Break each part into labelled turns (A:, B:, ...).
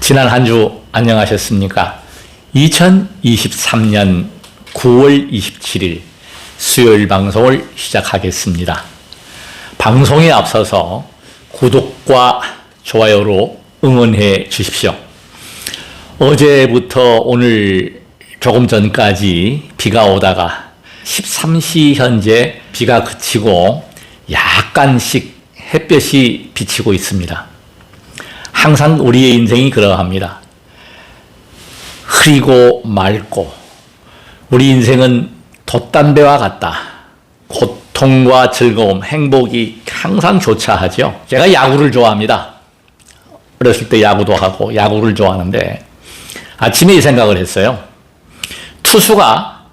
A: 지난 한 주 안녕하셨습니까? 2023년 9월 27일 수요일 방송을 시작하겠습니다. 방송에 앞서서 구독과 좋아요로 응원해 주십시오. 어제부터 오늘 조금 전까지 비가 오다가 13시 현재 비가 그치고 약간씩 햇볕이 비치고 있습니다. 항상 우리의 인생이 그러합니다. 흐리고 맑고 우리 인생은 돛담배와 같다. 고통과 즐거움, 행복이 항상 교차하죠. 제가 야구를 좋아합니다. 어렸을 때 야구도 하고 야구를 좋아하는데 아침에 이 생각을 했어요. 투수가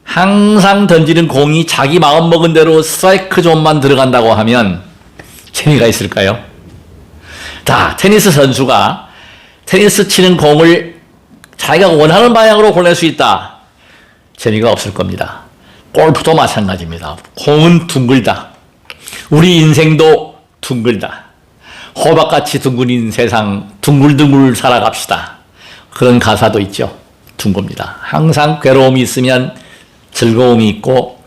A: 항상 던지는 공이 자기 마음먹은 대로 스트라이크 존만 들어간다고 하면 재미가 있을까요? 자, 테니스 선수가 테니스 치는 공을 자기가 원하는 방향으로 보낼 수 있다. 재미가 없을 겁니다. 골프도 마찬가지입니다. 공은 둥글다. 우리 인생도 둥글다. 호박같이 둥글인 세상 둥글둥글 살아갑시다. 그런 가사도 있죠. 둥글입니다. 항상 괴로움이 있으면 즐거움이 있고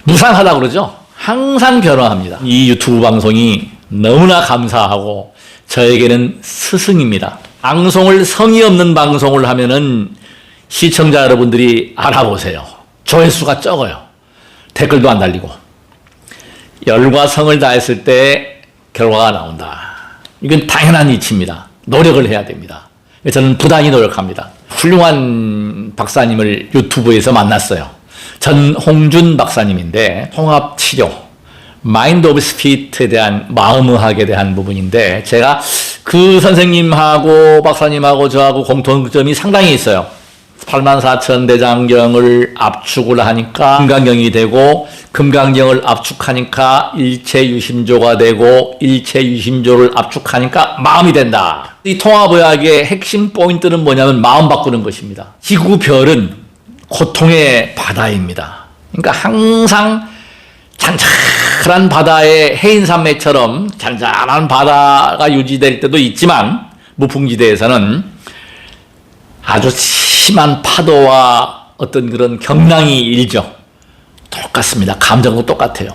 A: 무상하다고 그러죠. 항상 변화합니다. 이 유튜브 방송이 너무나 감사하고 저에게는 스승입니다. 방송을 성의 없는 방송을 하면은 시청자 여러분들이 알아보세요. 조회수가 적어요. 댓글도 안 달리고. 열과 성을 다했을 때 결과가 나온다. 이건 당연한 이치입니다. 노력을 해야 됩니다. 저는 부단히 노력합니다. 훌륭한 박사님을 유튜브에서 만났어요. 전홍준 박사님인데 통합치료 마인드 오브 스피릿에 대한 마음의학에 대한 부분인데 제가 그 선생님하고 박사님하고 저하고 공통점이 상당히 있어요. 84,000대장경을 압축을 하니까 금강경이 되고 금강경을 압축하니까 일체유심조가 되고 일체유심조를 압축하니까 마음이 된다. 이 통합의학의 핵심 포인트는 뭐냐면 마음 바꾸는 것입니다. 지구별은 고통의 바다입니다. 그러니까 항상 잔잔한 바다의 해인산맥처럼 잔잔한 바다가 유지될 때도 있지만 무풍지대에서는 아주 심한 파도와 어떤 그런 경랑이 일죠. 똑같습니다. 감정도 똑같아요.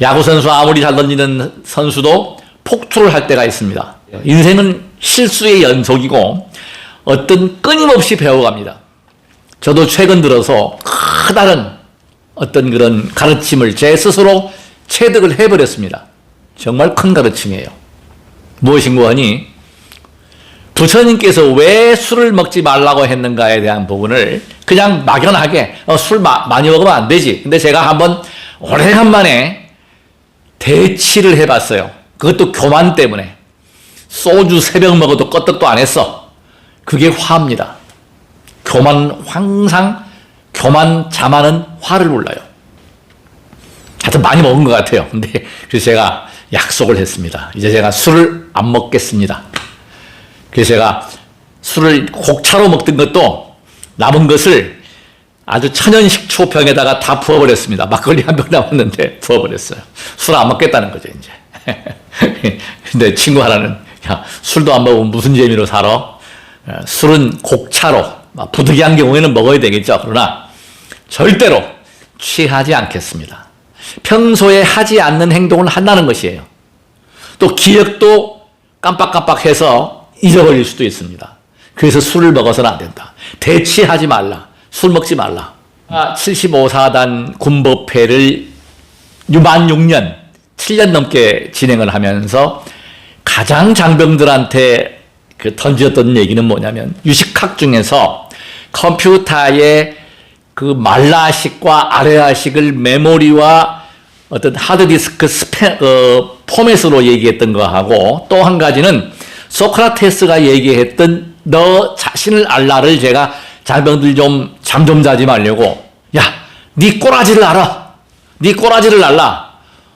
A: 야구선수 아무리 잘 던지는 선수도 폭투를 할 때가 있습니다. 인생은 실수의 연속이고 어떤 끊임없이 배워갑니다. 저도 최근 들어서 커다란 어떤 그런 가르침을 제 스스로 체득을 해버렸습니다. 정말 큰 가르침이에요. 무엇인고 하니 부처님께서 왜 술을 먹지 말라고 했는가에 대한 부분을 그냥 막연하게 술 많이 먹으면 안 되지. 근데 제가 한번 오래간만에 대치를 해봤어요. 그것도 교만 때문에. 소주 3병 먹어도 껐떡도 안 했어. 그게 화입니다. 항상 교만 자만은 화를 불러요. 하여튼 많이 먹은 것 같아요. 근데 그래서 제가 약속을 했습니다. 이제 제가 술을 안 먹겠습니다. 그래서 제가 술을 곡차로 먹던 것도 남은 것을 아주 천연식초병에다가 다 부어버렸습니다. 막걸리 한 병 남았는데 부어버렸어요. 술 안 먹겠다는 거죠, 이제. 근데 친구 하나는 야, 술도 안 먹으면 무슨 재미로 살아? 술은 곡차로 부득이한 경우에는 먹어야 되겠죠. 그러나 절대로 취하지 않겠습니다. 평소에 하지 않는 행동을 한다는 것이에요. 또 기억도 깜빡깜빡해서 잊어버릴 수도 있습니다. 그래서 술을 먹어서는 안 된다. 대치하지 말라. 술 먹지 말라. 75사단 군법회를 6년, 7년 넘게 진행을 하면서 가장 장병들한테 던졌던 얘기는 뭐냐면 유식학 중에서 컴퓨터의 그 말라식과 아래아식을 메모리와 어떤 하드디스크 포맷으로 얘기했던 거하고 또 한 가지는 소크라테스가 얘기했던 너 자신을 알라를 제가 장병들 좀 잠 좀 자지 말려고 야, 네 꼬라지를 알아. 네 꼬라지를 알라.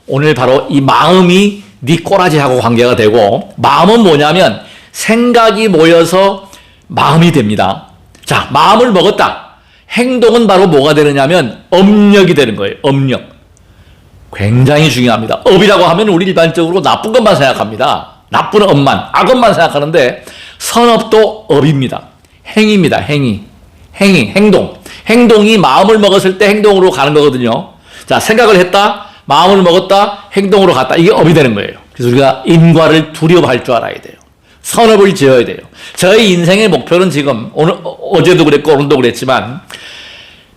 A: 오늘 바로 이 마음이 네 꼬라지하고 관계가 되고 마음은 뭐냐면 생각이 모여서 마음이 됩니다. 자, 마음을 먹었다. 행동은 바로 뭐가 되느냐면 업력이 되는 거예요. 업력. 굉장히 중요합니다. 업이라고 하면 우리 일반적으로 나쁜 것만 생각합니다. 나쁜 업만, 악업만 생각하는데 선업도 업입니다. 행위입니다. 행동. 행동이 마음을 먹었을 때 행동으로 가는 거거든요. 자, 생각을 했다, 마음을 먹었다, 행동으로 갔다. 이게 업이 되는 거예요. 그래서 우리가 인과를 두려워할 줄 알아야 돼요. 선업을 지어야 돼요. 저희 인생의 목표는 지금 어제도 그랬고 오늘도 그랬지만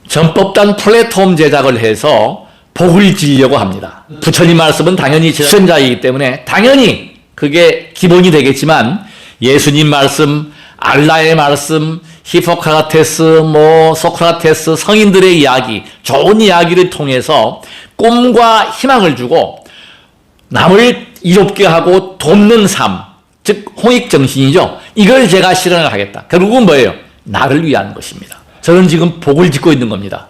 A: 전법단 플랫폼 제작을 해서 복을 지으려고 합니다. 부처님 말씀은 당연히 수행자이기 때문에 당연히 그게 기본이 되겠지만 예수님 말씀, 알라의 말씀, 히포크라테스, 소크라테스, 성인들의 이야기, 좋은 이야기를 통해서 꿈과 희망을 주고 남을 이롭게 하고 돕는 삶, 즉 홍익정신이죠. 이걸 제가 실현을 하겠다. 결국은 뭐예요? 나를 위한 것입니다. 저는 지금 복을 짓고 있는 겁니다.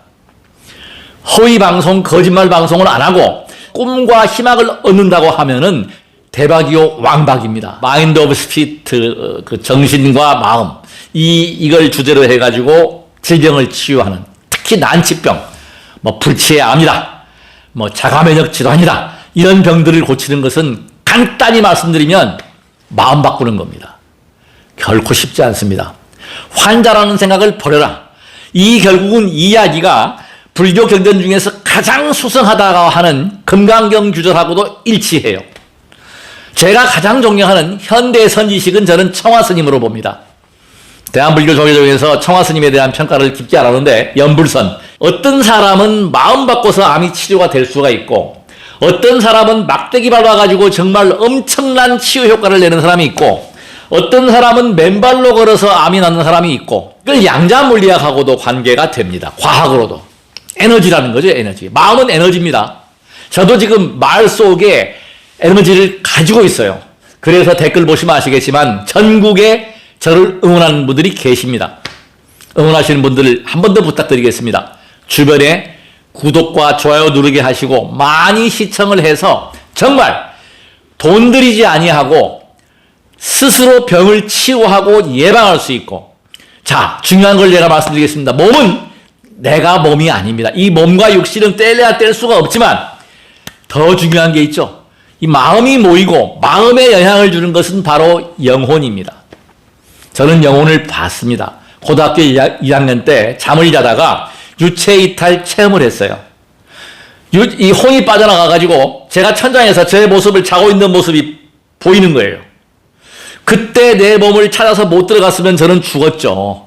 A: 허위 방송, 거짓말 방송을 안 하고 꿈과 희망을 얻는다고 하면은 대박이요 왕박입니다. 마인드 오브 스피트, 그 정신과 마음, 이걸 주제로 해가지고 질병을 치유하는, 특히 난치병, 불치의 암이다, 자가면역 질환이다, 이런 병들을 고치는 것은 간단히 말씀드리면 마음 바꾸는 겁니다. 결코 쉽지 않습니다. 환자라는 생각을 버려라. 결국은 이 이야기가 불교 경전 중에서 가장 수성하다고 하는 금강경 규절하고도 일치해요. 제가 가장 존경하는 현대 선지식은 저는 청화 스님으로 봅니다. 대한불교 조계종에서 청화 스님에 대한 평가를 깊게 안 하는데 연불선, 어떤 사람은 마음 바꿔서 암이 치료가 될 수가 있고 어떤 사람은 막대기 밟아가지고 정말 엄청난 치유 효과를 내는 사람이 있고 어떤 사람은 맨발로 걸어서 암이 낫는 사람이 있고 이걸 양자물리학하고도 관계가 됩니다. 과학으로도. 에너지라는 거죠. 에너지. 마음은 에너지입니다. 저도 지금 말 속에 에너지를 가지고 있어요. 그래서 댓글 보시면 아시겠지만 전국에 저를 응원하는 분들이 계십니다. 응원하시는 분들 한 번 더 부탁드리겠습니다. 주변에 구독과 좋아요 누르게 하시고 많이 시청을 해서 정말 돈 들이지 아니하고 스스로 병을 치유하고 예방할 수 있고, 자, 중요한 걸 제가 말씀드리겠습니다. 몸은 내가 몸이 아닙니다. 이 몸과 육신은 떼려야 뗄 수가 없지만 더 중요한 게 있죠. 이 마음이 모이고 마음에 영향을 주는 것은 바로 영혼입니다. 저는 영혼을 봤습니다. 고등학교 2학년 때 잠을 자다가 유체이탈 체험을 했어요. 이 혼이 빠져나가가지고 제가 천장에서 제 모습을 자고 있는 모습이 보이는 거예요. 그때 내 몸을 찾아서 못 들어갔으면 저는 죽었죠.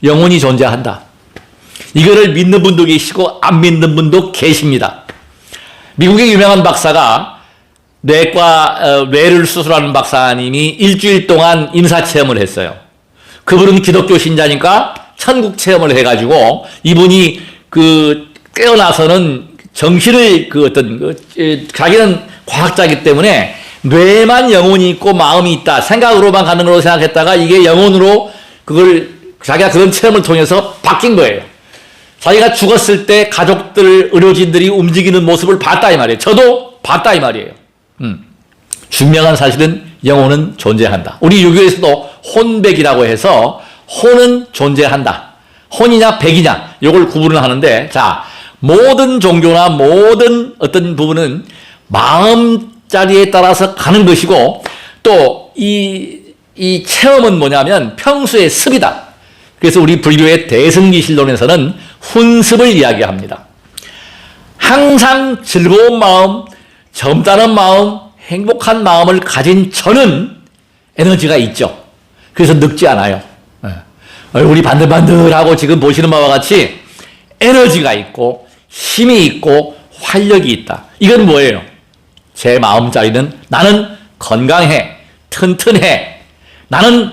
A: 영혼이 존재한다. 이거를 믿는 분도 계시고 안 믿는 분도 계십니다. 미국의 유명한 박사가 뇌를 수술하는 박사님이 일주일 동안 임사체험을 했어요. 그분은 기독교 신자니까 천국 체험을 해가지고 이분이 깨어나서는 정신을 자기는 과학자이기 때문에 뇌만 영혼이 있고 마음이 있다 생각으로만 가는 걸로 생각했다가 이게 영혼으로 자기가 그런 체험을 통해서 바뀐 거예요. 자기가 죽었을 때 가족들, 의료진들이 움직이는 모습을 봤다 이 말이에요. 저도 봤다 이 말이에요. 중요한 사실은 영혼은 존재한다. 우리 유교에서도 혼백이라고 해서 혼은 존재한다. 혼이냐 백이냐 이걸 구분을 하는데, 자, 모든 종교나 모든 어떤 부분은 마음자리에 따라서 가는 것이고 또 이 체험은 뭐냐면 평소의 습이다. 그래서 우리 불교의 대승기실론에서는 훈습을 이야기합니다. 항상 즐거운 마음, 젊다는 마음, 행복한 마음을 가진 저는 에너지가 있죠. 그래서 늙지 않아요. 얼굴이 반들반들하고 지금 보시는 바와 같이 에너지가 있고 힘이 있고 활력이 있다. 이건 뭐예요? 제 마음자리는 나는 건강해, 튼튼해, 나는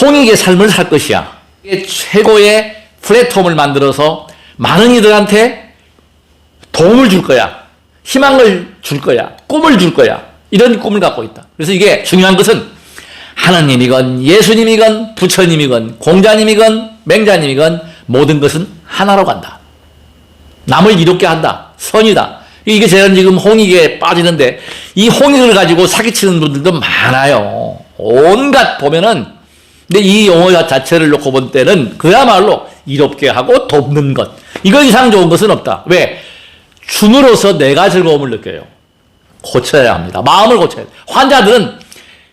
A: 홍익의 삶을 살 것이야. 이게 최고의 플랫폼을 만들어서 많은 이들한테 도움을 줄 거야, 희망을 줄 거야, 꿈을 줄 거야. 이런 꿈을 갖고 있다. 그래서 이게 중요한 것은 하나님이건 예수님이건 부처님이건 공자님이건 맹자님이건 모든 것은 하나로 간다. 남을 이롭게 한다. 선이다. 이게 제가 지금 홍익에 빠지는데 이 홍익을 가지고 사기치는 분들도 많아요. 온갖 보면은. 근데 이 용어 자체를 놓고 본 때는 그야말로 이롭게 하고 돕는 것. 이거 이상 좋은 것은 없다. 왜? 줌으로써 내가 즐거움을 느껴요. 고쳐야 합니다. 마음을 고쳐야 돼요. 환자들은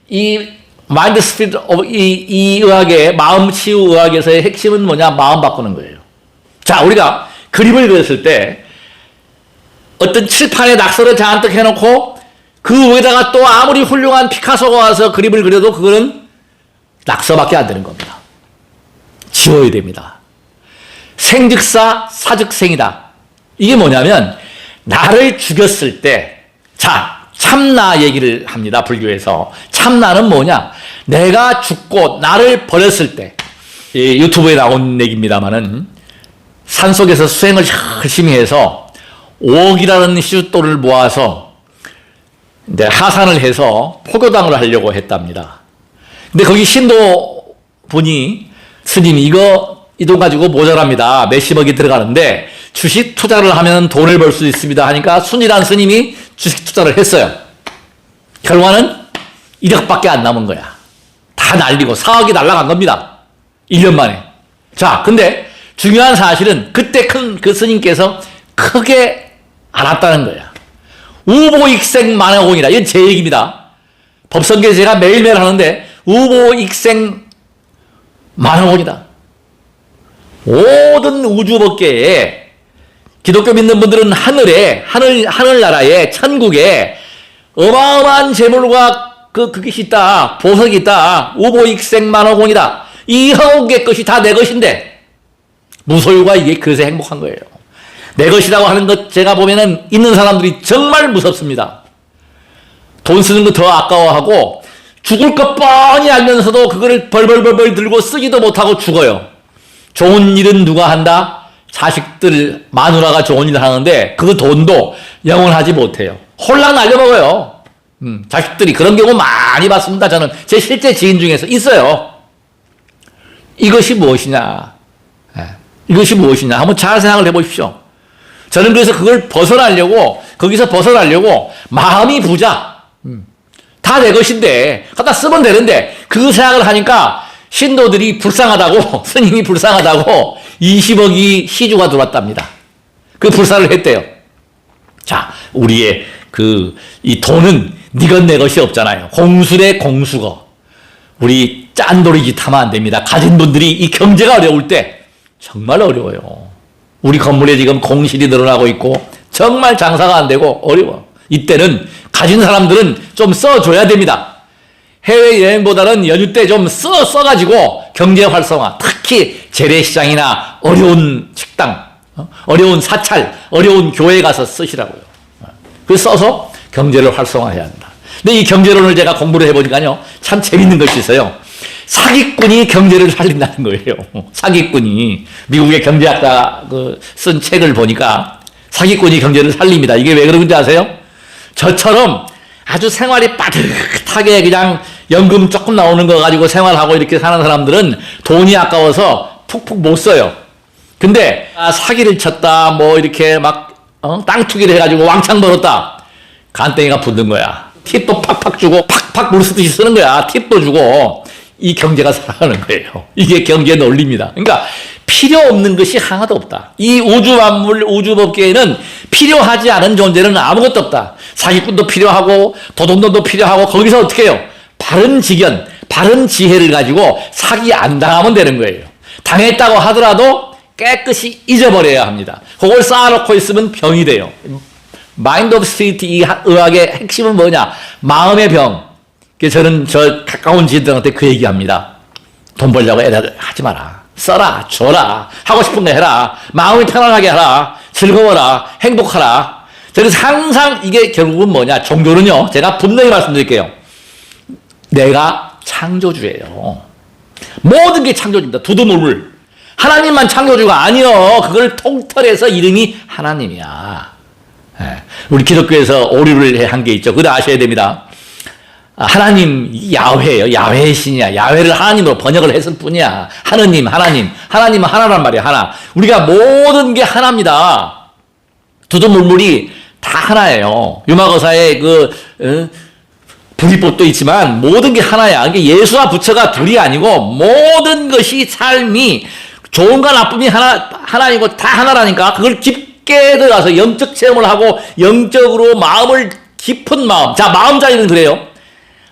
A: 이 마인드 스피릿 오브 이 의학의 마음 치유 의학에서의 핵심은 뭐냐? 마음 바꾸는 거예요. 자, 우리가 그림을 그렸을 때 어떤 칠판에 낙서를 잔뜩 해놓고 그 위에다가 또 아무리 훌륭한 피카소가 와서 그림을 그려도 그거는 낙서밖에 안 되는 겁니다. 지워야 됩니다. 생즉사 사즉생이다. 이게 뭐냐면 나를 죽였을 때, 자, 참나 얘기를 합니다. 불교에서. 참나는 뭐냐? 내가 죽고 나를 버렸을 때, 유튜브에 나온 얘기입니다만은 산속에서 수행을 열심히 해서 5억이라는 시주돈을 모아서 이제 하산을 해서 포교당을 하려고 했답니다. 근데 거기 신도 분이 스님 이 돈 가지고 모자랍니다. 몇십억이 들어가는데 주식 투자를 하면 돈을 벌 수 있습니다 하니까 순이란 스님이 주식 투자를 했어요. 결과는 1억밖에 안 남은 거야. 다 날리고 4억이 날아간 겁니다. 1년 만에. 자, 근데 중요한 사실은 그때 큰 그 스님께서 크게 알았다는 거야. 우보익생 만화공이다. 이건 제 얘기입니다. 법성계 제가 매일매일 하는데 우보익생 만화공이다. 모든 우주법계에 기독교 믿는 분들은 하늘나라에 천국에 어마어마한 재물과 그것이 있다. 보석이 있다. 우보익생 만화공이다. 이 허공계 것이 다 내 것인데 무소유가 이게 그래서 행복한 거예요. 내 것이라고 하는 것 제가 보면은 있는 사람들이 정말 무섭습니다. 돈 쓰는 거 더 아까워하고 죽을 것 뻔히 알면서도 그거를 벌벌벌 들고 쓰지도 못하고 죽어요. 좋은 일은 누가 한다? 자식들, 마누라가 좋은 일을 하는데 그 돈도 영원하지 못해요. 홀랑 날려먹어요. 자식들이 그런 경우 많이 봤습니다. 저는 제 실제 지인 중에서 있어요. 이것이 무엇이냐? 이것이 무엇이냐? 한번 잘 생각을 해보십시오. 저는 그래서 그걸 거기서 벗어나려고 마음이 부자. 다 내 것인데 갖다 쓰면 되는데 그 생각을 하니까 신도들이 불쌍하다고 스님이 불쌍하다고 20억이 시주가 들어왔답니다. 그 불사를 했대요. 자, 우리의 이 돈은 네 것 내 것이 없잖아요. 공수래 공수거. 우리 짠돌이짓 하면 안 됩니다. 가진 분들이 이 경제가 어려울 때 정말 어려워요. 우리 건물에 지금 공실이 늘어나고 있고 정말 장사가 안 되고 어려워. 이때는 가진 사람들은 좀 써줘야 됩니다. 해외여행보다는 연휴 때 좀 써가지고 경제 활성화, 특히 재래시장이나 어려운 식당, 어려운 사찰, 어려운 교회 가서 쓰시라고요. 그래서 써서 경제를 활성화해야 한다. 근데 이 경제론을 제가 공부를 해보니까요, 참 재밌는 것이 있어요. 사기꾼이 경제를 살린다는 거예요. 사기꾼이. 미국의 경제학자 쓴 책을 보니까 사기꾼이 경제를 살립니다. 이게 왜 그런지 아세요? 저처럼 아주 생활이 빠듯하게 그냥 연금 조금 나오는 거 가지고 생활하고 이렇게 사는 사람들은 돈이 아까워서 푹푹 못 써요. 근데 사기를 쳤다, 뭐 이렇게 막 땅 투기를 해가지고 왕창 벌었다. 간땡이가 붙는 거야. 팁도 팍팍 주고 팍팍 물 쓰듯이 쓰는 거야. 팁도 주고. 이 경제가 살아가는 거예요. 이게 경제 논리입니다. 그러니까 필요 없는 것이 하나도 없다. 이 우주 만물, 우주 법계에는 필요하지 않은 존재는 아무것도 없다. 사기꾼도 필요하고 도둑놈도 필요하고 거기서 어떻게 해요? 바른 지견, 바른 지혜를 가지고 사기 안 당하면 되는 거예요. 당했다고 하더라도 깨끗이 잊어버려야 합니다. 그걸 쌓아놓고 있으면 병이 돼요. 마인드 오브 스피릿 이 의학의 핵심은 뭐냐? 마음의 병. 그래서 저는 저 가까운 지인들한테 그 얘기합니다. 돈 벌려고 애들 하지 마라. 써라, 줘라, 하고 싶은 거 해라, 마음이 편안하게 하라, 즐거워라, 행복하라. 저는 항상 이게 결국은 뭐냐? 종교는요, 제가 분명히 말씀드릴게요. 내가 창조주예요. 모든 게 창조주입니다. 두두물물. 하나님만 창조주가 아니요. 그걸 통틀해서 이름이 하나님이야. 우리 기독교에서 오류를 한 게 있죠. 그거 아셔야 됩니다. 하나님 야훼예요. 야훼의 신이야. 야훼를 하나님으로 번역을 했을 뿐이야. 하느님, 하나님은 하나란 말이야. 하나. 우리가 모든 게 하나입니다. 두두물물이 다 하나예요. 유마거사의 불이법도 있지만 모든 게 하나야. 그러니까 예수와 부처가 둘이 아니고 모든 것이 삶이 좋은가 나쁨이 하나이고 다 하나라니까. 그걸 깊게 들어가서 영적 체험을 하고 영적으로 마음을 깊은 마음. 자, 마음 자리는 그래요.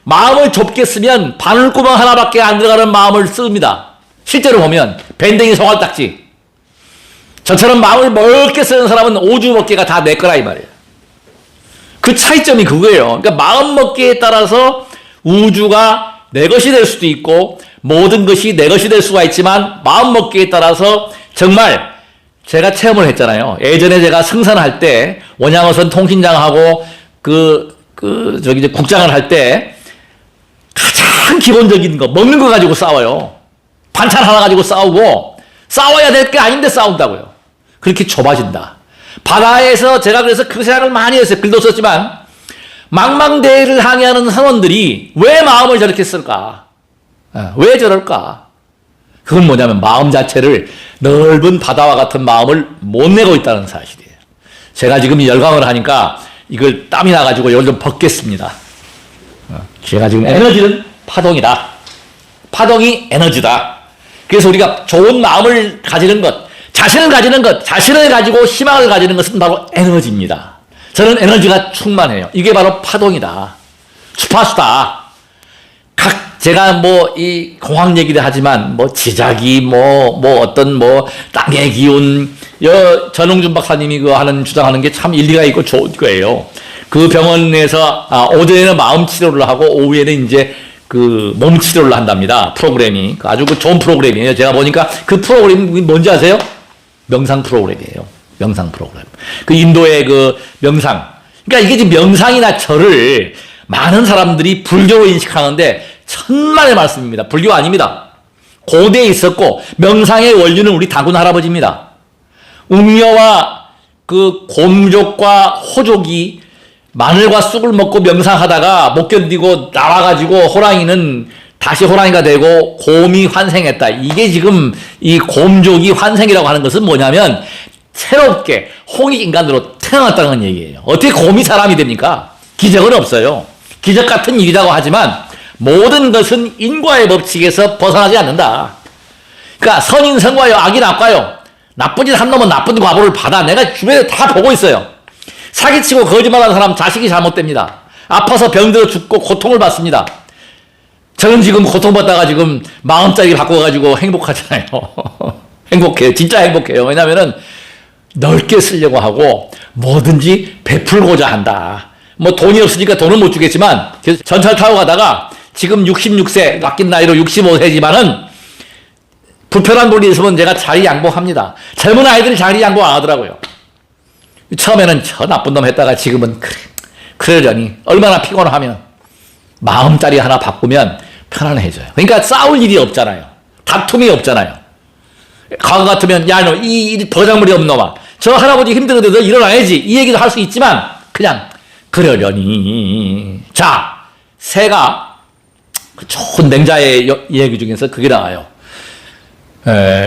A: 마음을 좁게 쓰면 바늘구멍 하나밖에 안 들어가는 마음을 씁니다. 실제로 보면 밴댕이 송알딱지. 저처럼 마음을 넓게 쓰는 사람은 오주먹개가 다 내 거라 이 말이에요. 그 차이점이 그거예요. 그러니까 마음 먹기에 따라서 우주가 내 것이 될 수도 있고 모든 것이 내 것이 될 수가 있지만 마음 먹기에 따라서 정말 제가 체험을 했잖아요. 예전에 제가 승선할 때 원양어선 통신장하고 이제 국장을 할 때 가장 기본적인 거 먹는 거 가지고 싸워요. 반찬 하나 가지고 싸우고 싸워야 될 게 아닌데 싸운다고요. 그렇게 좁아진다. 바다에서 제가 그래서 그 생각을 많이 했어요. 글도 썼지만 망망대해를 항해하는 선원들이 왜 마음을 저렇게 쓸까? 왜 저럴까? 그건 뭐냐면 마음 자체를 넓은 바다와 같은 마음을 못 내고 있다는 사실이에요. 제가 지금 열강을 하니까 이걸 땀이 나가지고 이걸 좀 벗겠습니다. 제가 지금 에너지는 파동이다. 파동이 에너지다. 그래서 우리가 좋은 마음을 가지는 것, 자신을 가지는 것, 자신을 가지고 희망을 가지는 것은 바로 에너지입니다. 저는 에너지가 충만해요. 이게 바로 파동이다. 주파수다. 제가 이 공학 얘기를 하지만 지자기 어떤 땅의 기운, 전홍준 박사님이 하는 주장하는 게 참 일리가 있고 좋은 거예요. 그 병원에서 오전에는 마음 치료를 하고 오후에는 이제 몸 치료를 한답니다. 프로그램이 아주 좋은 프로그램이에요. 제가 보니까 그 프로그램이 뭔지 아세요? 명상 프로그램이에요. 명상 프로그램. 인도의 명상. 그러니까 이게 지금 명상이나 절을 많은 사람들이 불교로 인식하는데 천만의 말씀입니다. 불교 아닙니다. 고대에 있었고 명상의 원류는 우리 다군 할아버지입니다. 웅녀와 곰족과 호족이 마늘과 쑥을 먹고 명상하다가 못 견디고 나와가지고 호랑이는 다시 호랑이가 되고 곰이 환생했다. 이게 지금 이 곰족이 환생이라고 하는 것은 뭐냐면 새롭게 홍익인간으로 태어났다는 얘기예요. 어떻게 곰이 사람이 됩니까? 기적은 없어요. 기적 같은 일이라고 하지만 모든 것은 인과의 법칙에서 벗어나지 않는다. 그러니까 선인 선과요, 악인 악과요. 나쁜 짓 한 놈은 나쁜 과보를 받아. 내가 주변에 다 보고 있어요. 사기치고 거짓말하는 사람 자식이 잘못됩니다. 아파서 병들어 죽고 고통을 받습니다. 저는 지금 고통받다가 지금 마음짜리 바꿔가지고 행복하잖아요. 행복해요. 진짜 행복해요. 왜냐면은 넓게 쓰려고 하고 뭐든지 베풀고자 한다. 돈이 없으니까 돈은 못 주겠지만 전철 타고 가다가 지금 66세, 낚인 나이로 65세지만은 불편한 분이 있으면 제가 자리 양보합니다. 젊은 아이들이 자리 양보 안 하더라고요. 처음에는 저 나쁜 놈 했다가 지금은 그러려니 얼마나 피곤하면 마음자리 하나 바꾸면 편안해져요. 그러니까 싸울 일이 없잖아요. 다툼이 없잖아요. 과거 같으면 야 너 이 버장물이 없는 놈아 저 할아버지 힘들어도 너 일어나야지 이 얘기도 할 수 있지만 그냥 그러려니. 자, 새가 좋은 맹자의 얘기 중에서 그게 나와요.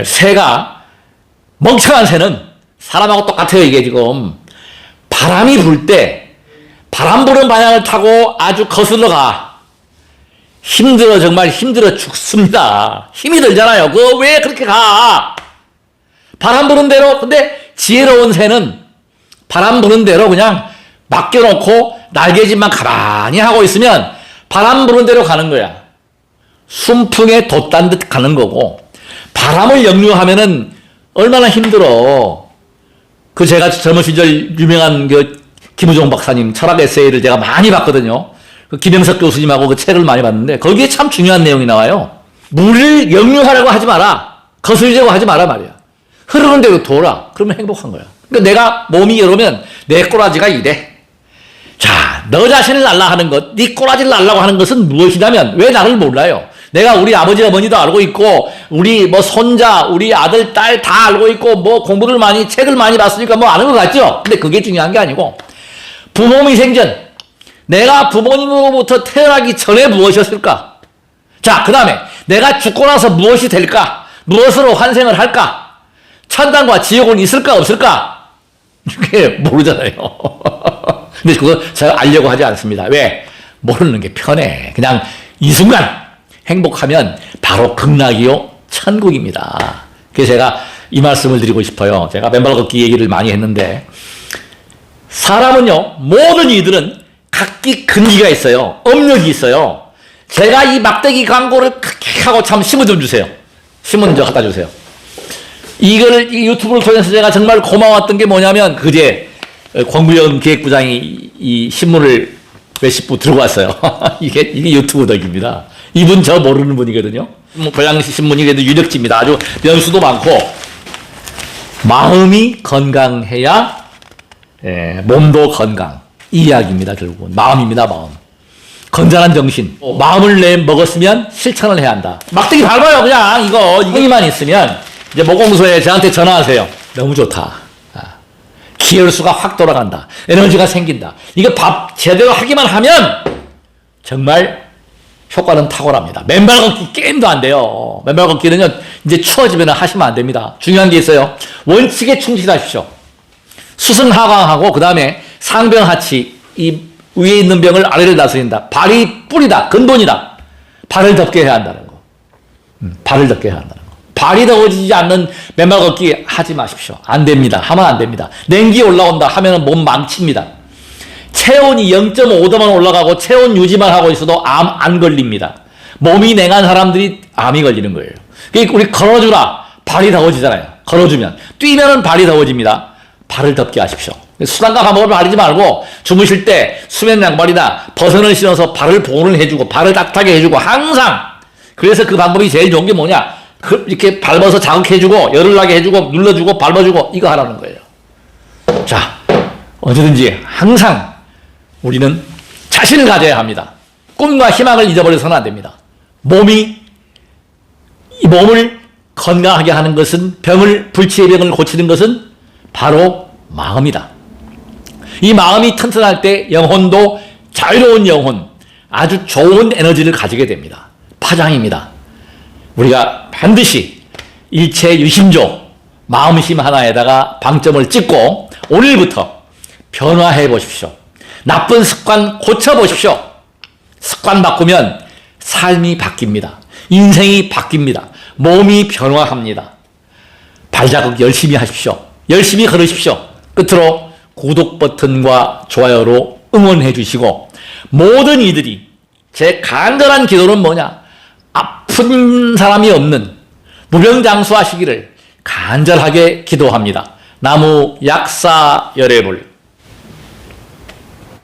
A: 새가 멍청한 새는 사람하고 똑같아요. 이게 지금 바람이 불 때 바람 부는 방향을 타고 아주 거슬러 가. 힘들어, 정말 힘들어 죽습니다. 힘이 들잖아요. 그거 왜 그렇게 가? 바람 부는 대로. 근데 지혜로운 새는 바람 부는 대로 그냥 맡겨놓고 날개짓만 가만히 하고 있으면 바람 부는 대로 가는 거야. 순풍에 돛단 듯 가는 거고, 바람을 역류하면은 얼마나 힘들어. 제가 젊은 시절 유명한 김우종 박사님 철학 에세이를 제가 많이 봤거든요. 김영석 교수님하고 책을 많이 봤는데 거기에 참 중요한 내용이 나와요. 물을 역류하려고 하지 마라. 거슬리려고 하지 마라 말이야. 흐르는 대로 돌아. 그러면 행복한 거야. 그러니까 내가 몸이 이러면 내 꼬라지가 이래. 자, 너 자신을 날라 하는 것, 네 꼬라지를 날라고 하는 것은 무엇이냐면 왜 나를 몰라요? 내가 우리 아버지 어머니도 알고 있고 우리 손자, 우리 아들, 딸 다 알고 있고 공부를 많이 책을 많이 봤으니까 아는 것 같죠? 근데 그게 중요한 게 아니고 부모미생전 내가 부모님으로부터 태어나기 전에 무엇이었을까? 자, 그 다음에 내가 죽고 나서 무엇이 될까? 무엇으로 환생을 할까? 천당과 지옥은 있을까 없을까? 이게 모르잖아요. 근데 그거 제가 알려고 하지 않습니다. 왜? 모르는 게 편해. 그냥 이 순간 행복하면 바로 극락이요 천국입니다. 그래서 제가 이 말씀을 드리고 싶어요. 제가 맨발 걷기 얘기를 많이 했는데 사람은요 모든 이들은 각기 근기가 있어요. 업력이 있어요. 제가 이 막대기 광고를 크게 하고 참 신문 좀 주세요. 신문 좀 갖다 주세요. 이거를 이 유튜브를 통해서 제가 정말 고마웠던 게 뭐냐면 그제 권구현 기획부장이 이 신문을 몇십 부 들고 왔어요. 이게 유튜브 덕입니다. 이분 저 모르는 분이거든요. 고양시신문이 그래도 유력지입니다. 아주 연수도 많고 마음이 건강해야 몸도 건강 이 이야기입니다. 결국은 마음입니다. 마음. 건전한 정신. 마음을 먹었으면 실천을 해야 한다. 막대기 밟아요. 그냥 이거만 있으면 이제 모공소에 저한테 전화하세요. 너무 좋다. 기혈수가 확 돌아간다. 에너지가 생긴다. 이거 밥 제대로 하기만 하면 정말 효과는 탁월합니다. 맨발 걷기 게임도 안 돼요. 맨발 걷기는요, 이제 추워지면 하시면 안 됩니다. 중요한 게 있어요. 원칙에 충실하십시오. 수승하강하고, 그 다음에 상병하치, 이 위에 있는 병을 아래를 다스린다. 발이 뿌리다. 근본이다. 발을 덮게 해야 한다는 거. 발을 덮게 해야 한다는 거. 발이 더워지지 않는 맨발 걷기 하지 마십시오. 안 됩니다. 하면 안 됩니다. 냉기 올라온다 하면 몸 망칩니다. 체온이 0.5도만 올라가고 체온 유지만 하고 있어도 암 안 걸립니다. 몸이 냉한 사람들이 암이 걸리는 거예요. 그러니까 우리 걸어주라. 발이 더워지잖아요. 걸어주면. 뛰면은 발이 더워집니다. 발을 덮게 하십시오. 수단과 방법을 말리지 말고 주무실 때 수면 양말이나 버선을 신어서 발을 보온을 해주고 발을 따뜻하게 해주고 항상. 그래서 그 방법이 제일 좋은 게 뭐냐. 이렇게 밟아서 자극해주고 열을 나게 해주고 눌러주고 밟아주고 이거 하라는 거예요. 자, 언제든지 항상 우리는 자신을 가져야 합니다. 꿈과 희망을 잊어버려서는 안 됩니다. 이 몸을 건강하게 하는 것은 불치의 병을 고치는 것은 바로 마음이다. 이 마음이 튼튼할 때 영혼도 자유로운 영혼, 아주 좋은 에너지를 가지게 됩니다. 파장입니다. 우리가 반드시 일체 유심조, 마음심 하나에다가 방점을 찍고 오늘부터 변화해 보십시오. 나쁜 습관 고쳐보십시오. 습관 바꾸면 삶이 바뀝니다. 인생이 바뀝니다. 몸이 변화합니다. 발자국 열심히 하십시오. 열심히 걸으십시오. 끝으로 구독 버튼과 좋아요로 응원해 주시고 모든 이들이 제 간절한 기도는 뭐냐? 아픈 사람이 없는 무병장수하시기를 간절하게 기도합니다. 나무 약사 열애불